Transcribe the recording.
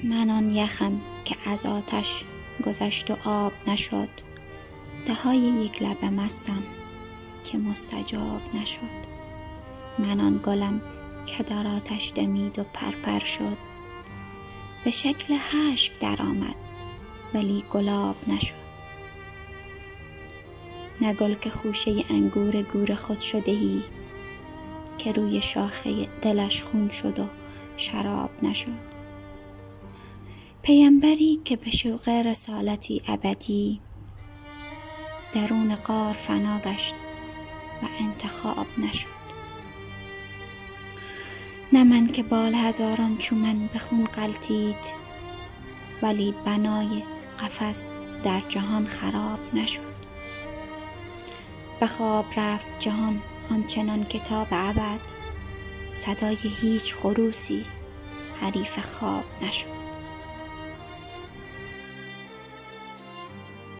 من آن یخم که از آتش گذشت و آب نشد، دهای یک لب مستم که مستجاب نشد. من آن گلم که در آتش دمید و پرپر شد، به شکل حشک در آمد ولی گلاب نشد. نه گل که خوشه انگور گور خود شدهی، که روی شاخه دلش خون شد و شراب نشد. پیامبری که به شوق رسالتی ابدی، درون غار فنا گشت و انتخاب نشد. نه من که بال هزاران چو من به خون غلتید، ولی بنای قفس در جهان خراب نشد. به خواب رفت جهان آنچنان که تا به ابد، صدای هیچ خروسی حریف خواب نشد.